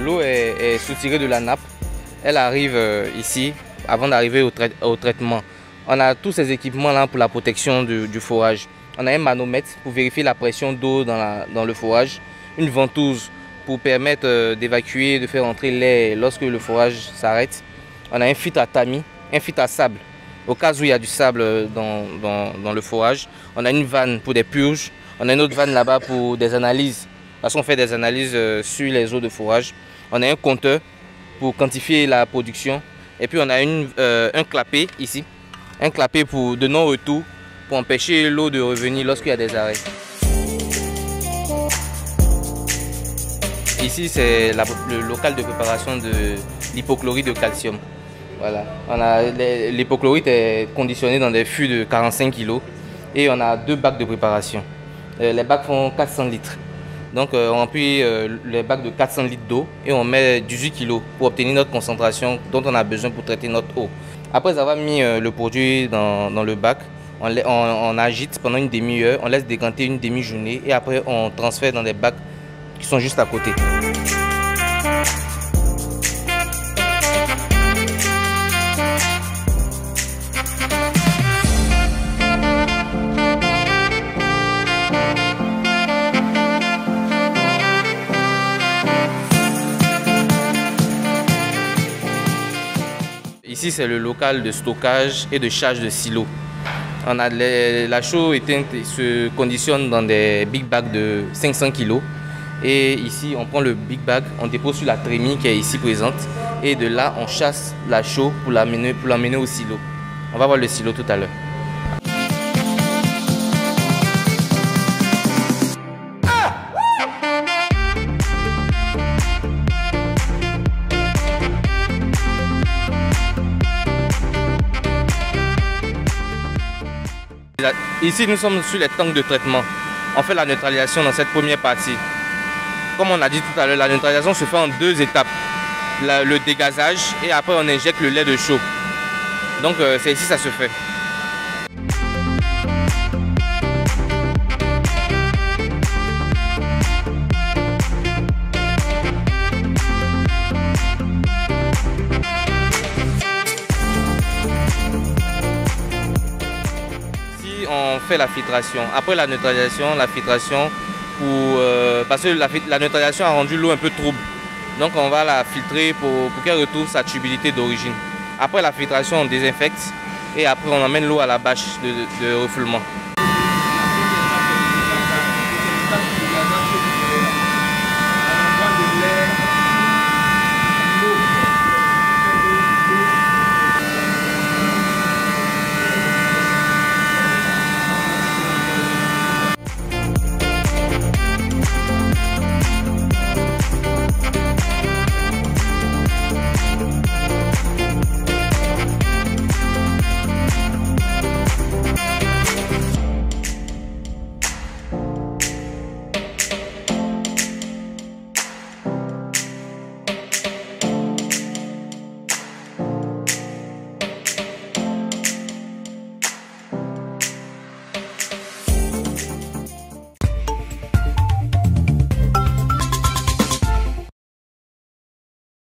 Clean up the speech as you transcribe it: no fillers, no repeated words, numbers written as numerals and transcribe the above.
L'eau est soutirée de la nappe. Elle arrive ici avant d'arriver au traitement. On a tous ces équipements là pour la protection du forage. On a un manomètre pour vérifier la pression d'eau dans le forage. Une ventouse pour permettre d'évacuer, de faire entrer l'air lorsque le forage s'arrête. On a un filtre à tamis, un filtre à sable. Au cas où il y a du sable dans le forage. On a une vanne pour des purges. On a une autre vanne là-bas pour des analyses. Parce qu'on fait des analyses sur les eaux de forage. On a un compteur pour quantifier la production. Et puis on a un clapet ici. Un clapet de non-retour pour empêcher l'eau de revenir lorsqu'il y a des arrêts. Ici, c'est le local de préparation de l'hypochlorite de calcium. Voilà. L'hypochlorite est conditionné dans des fûts de 45 kg et on a 2 bacs de préparation. Les bacs font 400 litres. Donc on remplit les bacs de 400 litres d'eau et on met 18 kg pour obtenir notre concentration dont on a besoin pour traiter notre eau. Après avoir mis le produit dans le bac, on agite pendant une demi-heure, on laisse décanter une demi-journée et après on transfère dans des bacs qui sont juste à côté. Ici, c'est le local de stockage et de charge de silos. La chaux éteinte se conditionne dans des big bags de 500 kg. Et ici, on prend le big bag, on dépose sur la trémie qui est ici présente. Et de là, on chasse la chaux pour l'amener au silo. On va voir le silo tout à l'heure. Ici, nous sommes sur les tanks de traitement. On fait la neutralisation dans cette première partie. Comme on a dit tout à l'heure, la neutralisation se fait en 2 étapes. Le dégazage et après on injecte le lait de chaux. Donc c'est ici que ça se fait. On fait la filtration. Après la neutralisation, parce que la neutralisation a rendu l'eau un peu trouble. Donc on va la filtrer pour qu'elle retrouve sa turbidité d'origine. Après la filtration, on désinfecte et après on emmène l'eau à la bâche de refoulement.